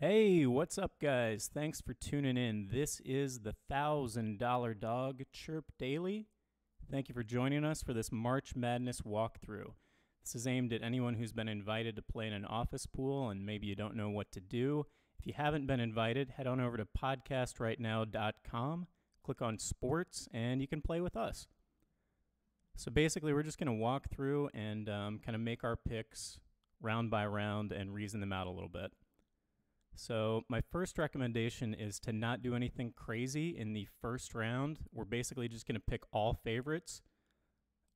Hey, what's up, guys? Thanks for tuning in. This is the $1,000 Dog Chirp Daily. Thank you for joining us for this March Madness walkthrough. This is aimed at anyone who's been invited to play in an office pool and maybe you don't know what to do. If you haven't been invited, head on over to podcastrightnow.com, click on sports, and you can play with us. So basically, we're just going to walk through and kind of make our picks round by round and reason them out a little bit. So my first recommendation is to not do anything crazy in the first round. We're basically just going to pick all favorites.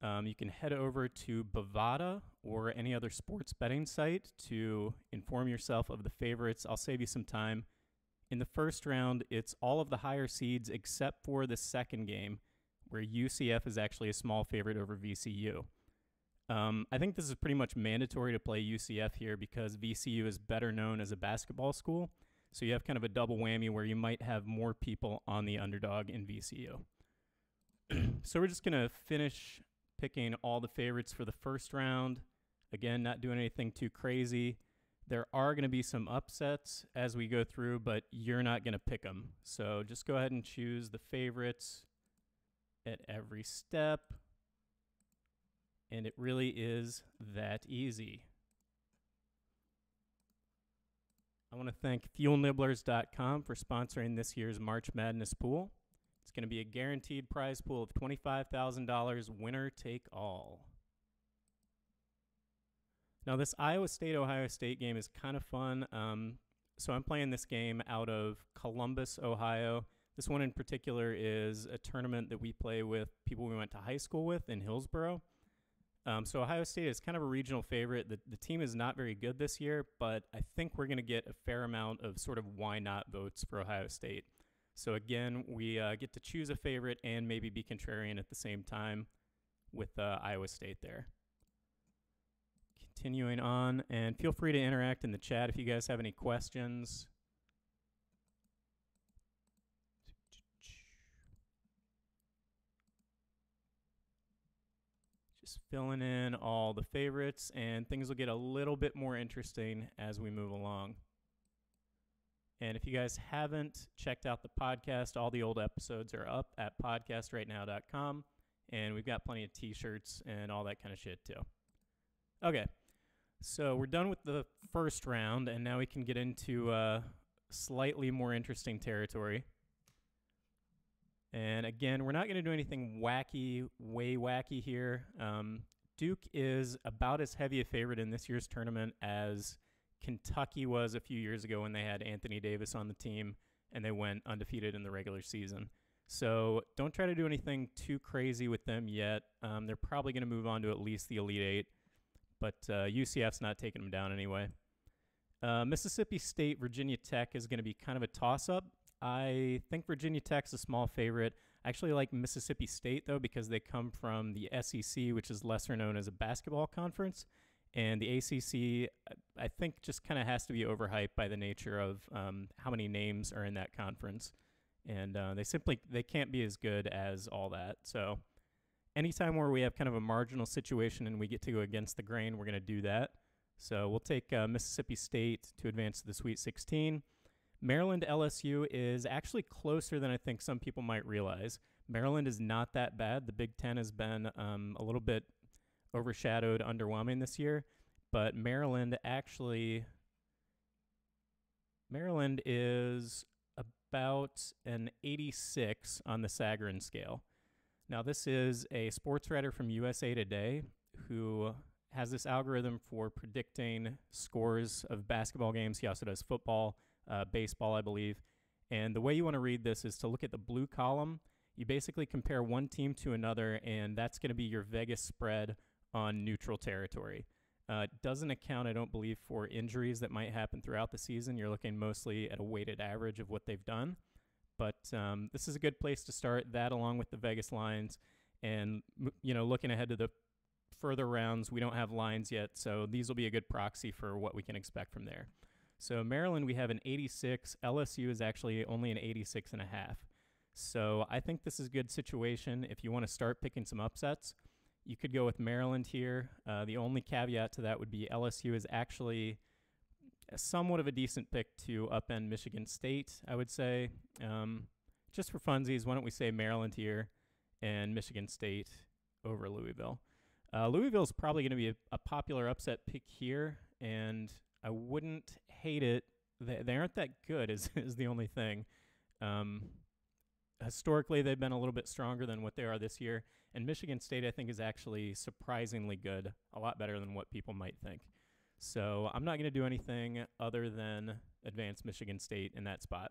You can head over to Bovada or any other sports betting site to inform yourself of the favorites. I'll save you some time. In the first round, it's all of the higher seeds except for the second game, where UCF is actually a small favorite over VCU. I think this is pretty much mandatory to play UCF here because VCU is better known as a basketball school. So you have kind of a double whammy where you might have more people on the underdog in VCU. So we're just going to finish picking all the favorites for the first round. Again, not doing anything too crazy. There are going to be some upsets as we go through, but you're not going to pick them. So just go ahead and choose the favorites at every step. And it really is that easy. I want to thank FuelNibblers.com for sponsoring this year's March Madness pool. It's going to be a guaranteed prize pool of $25,000, winner take all. Now, this Iowa State-Ohio State game is kind of fun. So I'm playing this game out of Columbus, Ohio. This one in particular is a tournament that we play with people we went to high school with in Hillsboro. So Ohio State is kind of a regional favorite. The team is not very good this year, but I think we're going to get a fair amount of sort of why not votes for Ohio State. So again, we get to choose a favorite and maybe be contrarian at the same time with Iowa State there. Continuing on, and feel free to interact in the chat if you guys have any questions. Just filling in all the favorites, and things will get a little bit more interesting as we move along. And if you guys haven't checked out the podcast, all the old episodes are up at podcastrightnow.com, and we've got plenty of t-shirts and all that kind of shit too. Okay, so we're done with the first round, and now we can get into slightly more interesting territory. And again, we're not going to do anything wacky, way wacky here. Duke is about as heavy a favorite in this year's tournament as Kentucky was a few years ago when they had Anthony Davis on the team and they went undefeated in the regular season. So don't try to do anything too crazy with them yet. They're probably going to move on to at least the Elite Eight, but UCF's not taking them down anyway. Mississippi State, Virginia Tech is going to be kind of a toss-up. I think Virginia Tech's a small favorite. I actually like Mississippi State, though, because they come from the SEC, which is lesser known as a basketball conference. And the ACC, I think, just kind of has to be overhyped by the nature of how many names are in that conference. And they can't be as good as all that. So anytime where we have kind of a marginal situation and we get to go against the grain, we're going to do that. So we'll take Mississippi State to advance to the Sweet 16. Maryland LSU is actually closer than I think some people might realize. Maryland is not that bad. The Big Ten has been a little bit overshadowed, underwhelming this year. But Maryland is about an 86 on the Sagarin scale. Now, this is a sports writer from USA Today who has this algorithm for predicting scores of basketball games. He also does football, baseball, I believe. And the way you want to read this is to look at the blue column. You basically compare one team to another, and that's going to be your Vegas spread on neutral territory. It doesn't account, I don't believe, for injuries that might happen throughout the season. You're looking mostly at a weighted average of what they've done. But this is a good place to start, that along with the Vegas lines. And, looking ahead to the further rounds, we don't have lines yet, so these will be a good proxy for what we can expect from there. So Maryland, we have an 86. LSU is actually only an 86.5. So I think this is a good situation if you want to start picking some upsets. You could go with Maryland here. The only caveat to that would be LSU is actually somewhat of a decent pick to upend Michigan State, I would say. Just for funsies, why don't we say Maryland here and Michigan State over Louisville? Louisville's probably going to be a popular upset pick here, and I wouldn't hate it. They aren't that good is the only thing. Historically, they've been a little bit stronger than what they are this year, and Michigan State, I think, is actually surprisingly good, a lot better than what people might think. So I'm not going to do anything other than advance Michigan State in that spot.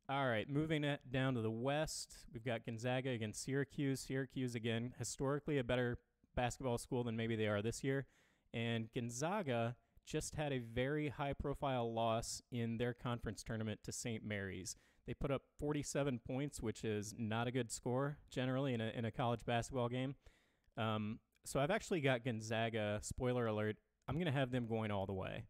All right, moving down to the West, we've got Gonzaga against Syracuse. Syracuse, again, historically a better basketball school than maybe they are this year. And Gonzaga just had a very high-profile loss in their conference tournament to St. Mary's. They put up 47 points, which is not a good score generally in a college basketball game. So I've actually got Gonzaga, spoiler alert, I'm going to have them going all the way.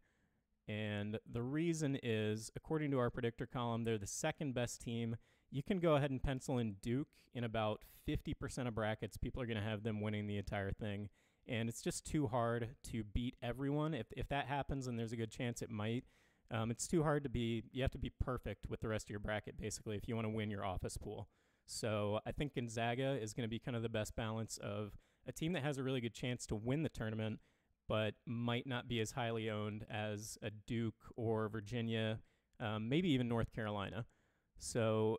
And the reason is, according to our predictor column, they're the second best team. You can go ahead and pencil in Duke in about 50% of brackets. People are going to have them winning the entire thing. And it's just too hard to beat everyone. If that happens, and there's a good chance it might, it's too hard to be, you have to be perfect with the rest of your bracket, basically, if you want to win your office pool. So I think Gonzaga is going to be kind of the best balance of a team that has a really good chance to win the tournament, but might not be as highly owned as a Duke or Virginia, maybe even North Carolina. So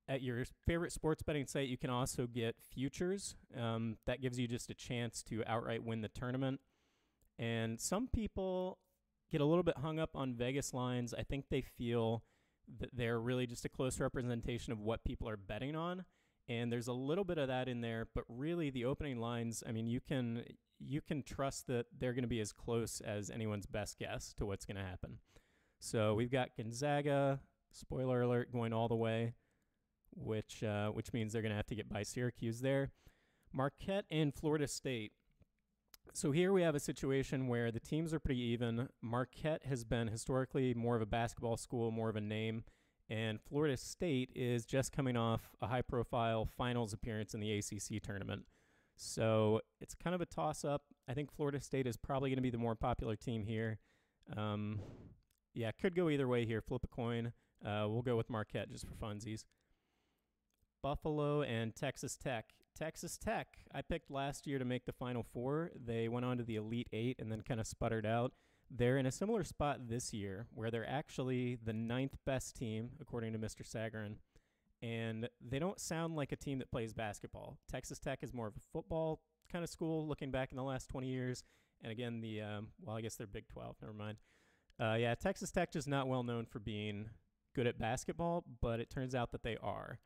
at your favorite sports betting site, you can also get futures. That gives you just a chance to outright win the tournament. And some people get a little bit hung up on Vegas lines. I think they feel that they're really just a close representation of what people are betting on. And there's a little bit of that in there, but really the opening lines, I mean, you can trust that they're going to be as close as anyone's best guess to what's going to happen. So we've got Gonzaga, spoiler alert, going all the way, which means they're going to have to get by Syracuse there. Marquette and Florida State. So here we have a situation where the teams are pretty even. Marquette has been historically more of a basketball school, more of a name, and Florida State is just coming off a high-profile finals appearance in the ACC tournament. So it's kind of a toss-up. I think Florida State is probably going to be the more popular team here. Yeah, could go either way here. Flip a coin. We'll go with Marquette just for funsies. Buffalo and Texas Tech. Texas Tech, I picked last year to make the Final Four. They went on to the Elite Eight and then kind of sputtered out. They're in a similar spot this year where they're actually the 9th best team, according to Mr. Sagarin. And they don't sound like a team that plays basketball. Texas Tech is more of a football kind of school looking back in the last 20 years. And again, I guess they're Big 12. Never mind. Yeah, Texas Tech just not well known for being good at basketball, but it turns out that they are.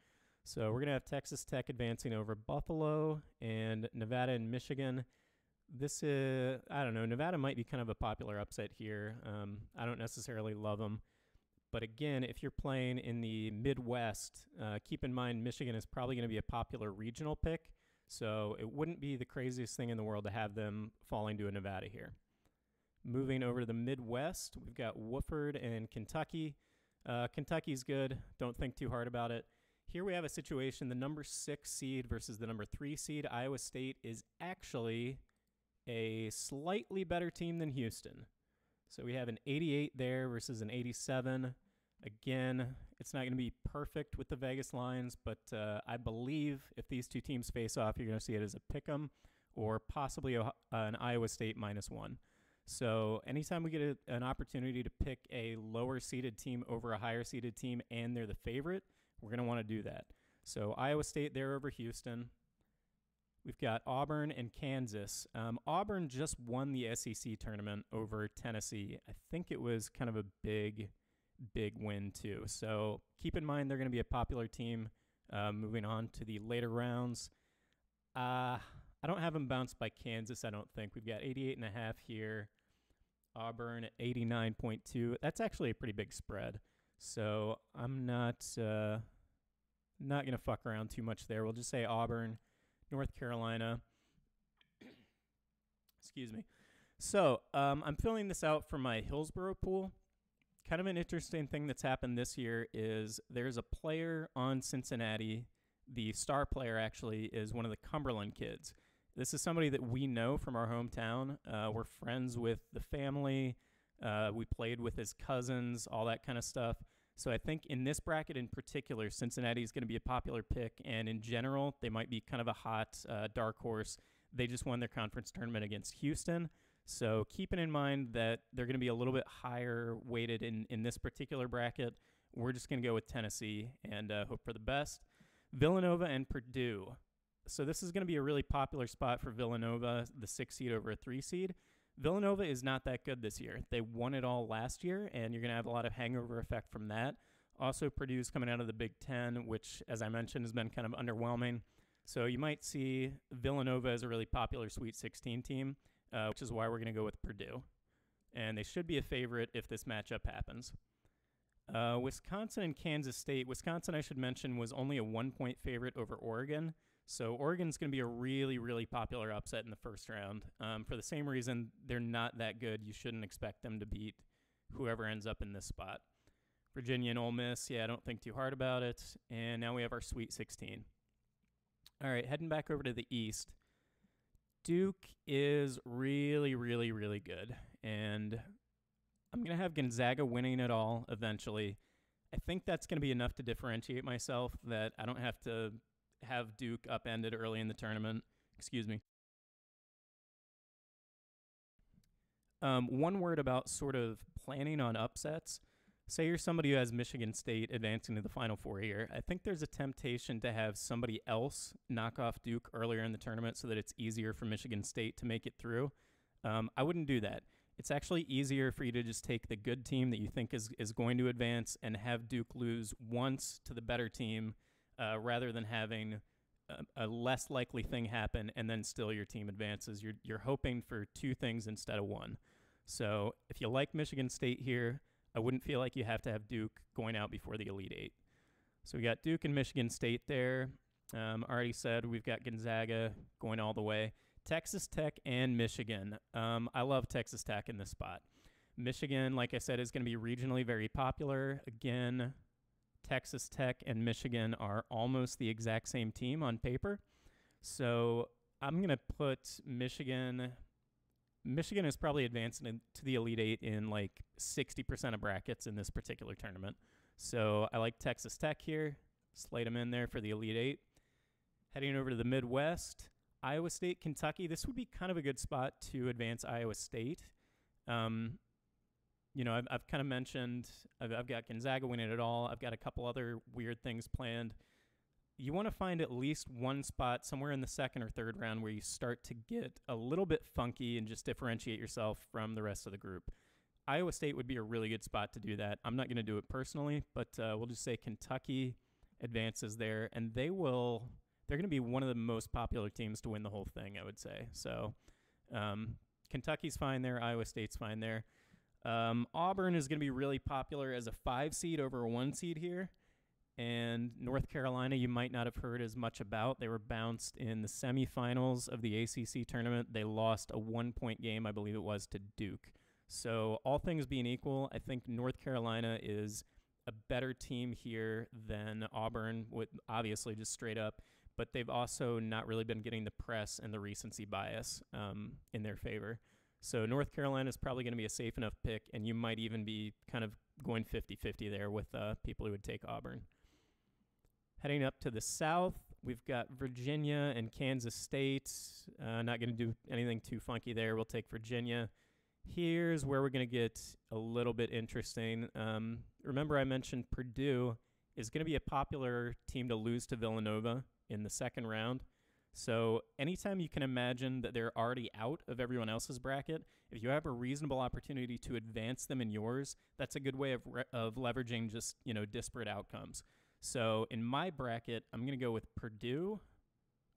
So we're going to have Texas Tech advancing over Buffalo and Nevada and Michigan. This is, I don't know, Nevada might be kind of a popular upset here. I don't necessarily love them. But again, if you're playing in the Midwest, keep in mind Michigan is probably going to be a popular regional pick. So it wouldn't be the craziest thing in the world to have them falling to a Nevada here. Moving over to the Midwest, we've got Wofford and Kentucky. Kentucky's good. Don't think too hard about it. Here we have a situation, the number 6 seed versus the number 3 seed. Iowa State is actually a slightly better team than Houston. So we have an 88 there versus an 87. Again, it's not going to be perfect with the Vegas lines, but I believe if these two teams face off, you're going to see it as a pick'em or possibly an Iowa State -1. So anytime we get an opportunity to pick a lower-seeded team over a higher-seeded team and they're the favorite, we're going to want to do that. So Iowa State there over Houston. We've got Auburn and Kansas. Auburn just won the SEC tournament over Tennessee. I think it was kind of a big win too. So keep in mind they're going to be a popular team moving on to the later rounds. I don't have them bounced by Kansas, I don't think. We've got 88.5 here. Auburn at 89.2. That's actually a pretty big spread. So I'm not going to fuck around too much there. We'll just say Auburn, North Carolina. Excuse me. So I'm filling this out for my Hillsborough pool. Kind of an interesting thing that's happened this year is there's a player on Cincinnati. The star player actually is one of the Cumberland kids. This is somebody that we know from our hometown. We're friends with the family. We played with his cousins, all that kind of stuff. So I think in this bracket in particular, Cincinnati is going to be a popular pick, and in general, they might be kind of a hot dark horse. They just won their conference tournament against Houston. So keeping in mind that they're going to be a little bit higher weighted in this particular bracket, we're just going to go with Tennessee and hope for the best. Villanova and Purdue. So this is going to be a really popular spot for Villanova, the 6 seed over a 3 seed. Villanova is not that good this year. They won it all last year, and you're going to have a lot of hangover effect from that. Also, Purdue's coming out of the Big Ten, which, as I mentioned, has been kind of underwhelming. So you might see Villanova as a really popular Sweet 16 team, which is why we're going to go with Purdue. And they should be a favorite if this matchup happens. Wisconsin and Kansas State. Wisconsin, I should mention, was only a 1-point favorite over Oregon. So Oregon's going to be a really, really popular upset in the first round. For the same reason, they're not that good. You shouldn't expect them to beat whoever ends up in this spot. Virginia and Ole Miss, I don't think too hard about it. And now we have our Sweet 16. All right, heading back over to the East. Duke is really, really, really good. And I'm going to have Gonzaga winning it all eventually. I think that's going to be enough to differentiate myself that I don't have to have Duke upended early in the tournament. Excuse me. One word about sort of planning on upsets. Say you're somebody who has Michigan State advancing to the Final Four here. I think there's a temptation to have somebody else knock off Duke earlier in the tournament so that it's easier for Michigan State to make it through. I wouldn't do that. It's actually easier for you to just take the good team that you think is going to advance and have Duke lose once to the better team rather than having a less likely thing happen and then still your team advances. You're hoping for two things instead of one. So if you like Michigan State here, I wouldn't feel like you have to have Duke going out before the Elite Eight. So we got Duke and Michigan State there. Already said we've got Gonzaga going all the way. Texas Tech and Michigan. I love Texas Tech in this spot. Michigan, like I said, is going to be regionally very popular. Again, Texas Tech and Michigan are almost the exact same team on paper. So I'm going to put Michigan. Michigan is probably advancing to the Elite Eight in like 60% of brackets in this particular tournament. So I like Texas Tech here. Slate them in there for the Elite Eight. Heading over to the Midwest, Iowa State, Kentucky. This would be kind of a good spot to advance Iowa State. I've kind of mentioned I've got Gonzaga winning it all. I've got a couple other weird things planned. You want to find at least one spot somewhere in the second or third round where you start to get a little bit funky and just differentiate yourself from the rest of the group. Iowa State would be a really good spot to do that. I'm not going to do it personally, but we'll just say Kentucky advances there, and they're going to be one of the most popular teams to win the whole thing, I would say. So Kentucky's fine there. Iowa State's fine there. Auburn is going to be really popular as a 5 seed over a 1 seed here. And North Carolina, you might not have heard as much about. They were bounced in the semifinals of the ACC tournament. They lost a 1-point game, I believe it was, to Duke. So all things being equal, I think North Carolina is a better team here than Auburn, with obviously just straight up. But they've also not really been getting the press and the recency bias in their favor. So North Carolina is probably going to be a safe enough pick, and you might even be kind of going 50-50 there with people who would take Auburn. Heading up to the south, we've got Virginia and Kansas State. Not going to do anything too funky there. We'll take Virginia. Here's where we're going to get a little bit interesting. Remember I mentioned Purdue is going to be a popular team to lose to Villanova in the second round. So anytime you can imagine that they're already out of everyone else's bracket, if you have a reasonable opportunity to advance them in yours, that's a good way of leveraging just, disparate outcomes. So in my bracket, I'm going to go with Purdue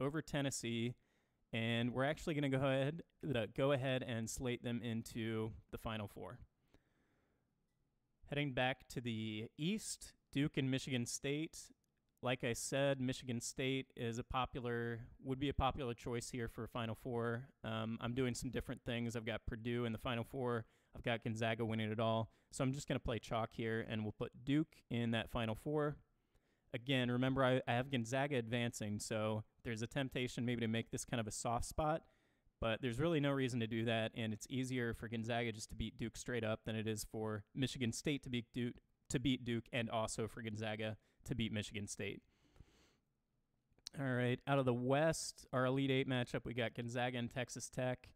over Tennessee, and we're actually going to go ahead and slate them into the Final Four. Heading back to the East, Duke and Michigan State. Like I said, Michigan State would be a popular choice here for Final Four. I'm doing some different things. I've got Purdue in the Final Four. I've got Gonzaga winning it all. So I'm just going to play chalk here, and we'll put Duke in that Final Four. Again, remember, I have Gonzaga advancing, so there's a temptation maybe to make this kind of a soft spot. But there's really no reason to do that, and it's easier for Gonzaga just to beat Duke straight up than it is for Michigan State to beat Duke, and also for Gonzaga to beat Michigan State. All right, out of the West, our Elite Eight matchup, we got Gonzaga and Texas Tech.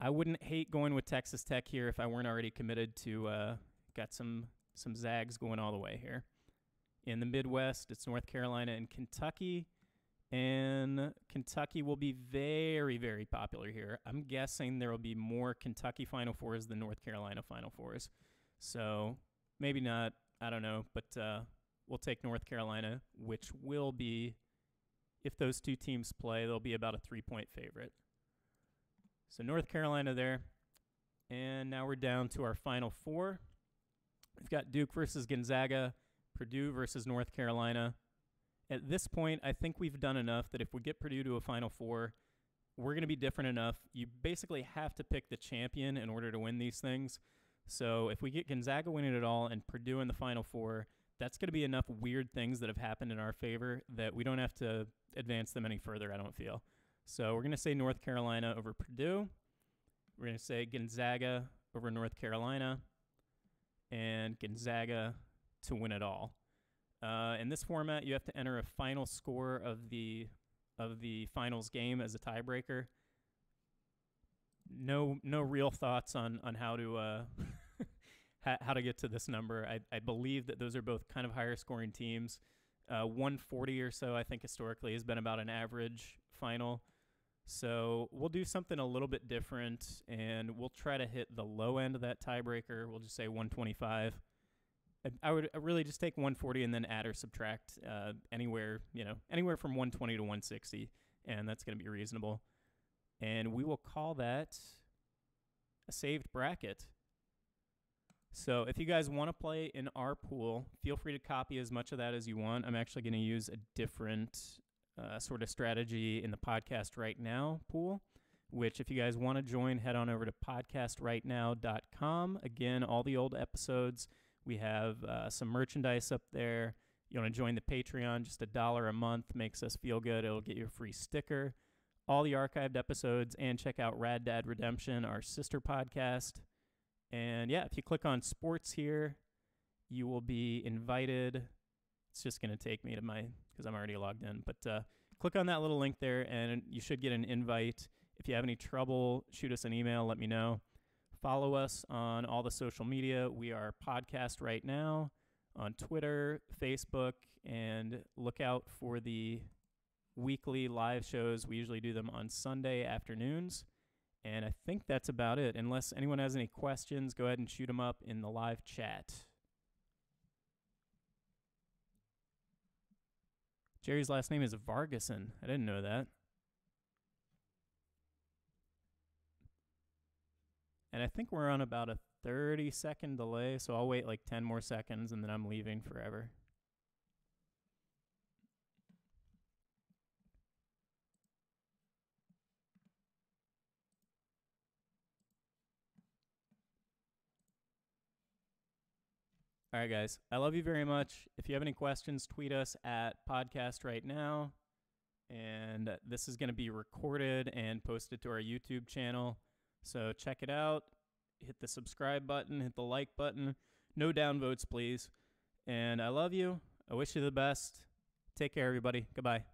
I wouldn't hate going with Texas Tech here if I weren't already committed to got some Zags going all the way here. In the Midwest, it's North Carolina and Kentucky. And Kentucky will be very, very popular here. I'm guessing there will be more Kentucky Final Fours than North Carolina Final Fours. So maybe not, I don't know. But we'll take North Carolina, which will be, if those two teams play, they'll be about a 3-point favorite. So North Carolina there. And now we're down to our Final Four. We've got Duke versus Gonzaga, Purdue versus North Carolina. At this point, I think we've done enough that if we get Purdue to a Final Four, we're going to be different enough. You basically have to pick the champion in order to win these things. So if we get Gonzaga winning it all and Purdue in the Final Four, that's going to be enough weird things that have happened in our favor that we don't have to advance them any further, I don't feel. So we're going to say North Carolina over Purdue. We're going to say Gonzaga over North Carolina. And Gonzaga to win it all. In this format, you have to enter a final score of the finals game as a tiebreaker. No real thoughts on how to how to get to this number. I believe that those are both kind of higher scoring teams. 140 or so, I think historically has been about an average final. So we'll do something a little bit different, and we'll try to hit the low end of that tiebreaker. We'll just say 125. I would really just take 140 and then add or subtract anywhere from 120 to 160, and that's going to be reasonable. And we will call that a saved bracket. So if you guys want to play in our pool, feel free to copy as much of that as you want. I'm actually going to use a different sort of strategy in the Podcast Right Now pool, which if you guys want to join, head on over to podcastrightnow.com. Again, all the old episodes. We have some merchandise up there. You want to join the Patreon, just $1 a month makes us feel good. It'll get you a free sticker. All the archived episodes, and check out Rad Dad Redemption, our sister podcast. And yeah, if you click on sports here, you will be invited. It's just going to take me to because I'm already logged in. But click on that little link there, and you should get an invite. If you have any trouble, shoot us an email. Let me know. Follow us on all the social media. We are Podcast Right Now on Twitter, Facebook, and look out for the weekly live shows. We usually do them on Sunday afternoons. And I think that's about it. Unless anyone has any questions, go ahead and shoot them up in the live chat. Jerry's last name is Vargason. I didn't know that. And I think we're on about a 30-second delay, so I'll wait like 10 more seconds, and then I'm leaving forever. All right, guys. I love you very much. If you have any questions, tweet us at Podcast Right Now. And this is going to be recorded and posted to our YouTube channel. So check it out. Hit the subscribe button. Hit the like button. No downvotes, please. And I love you. I wish you the best. Take care, everybody. Goodbye.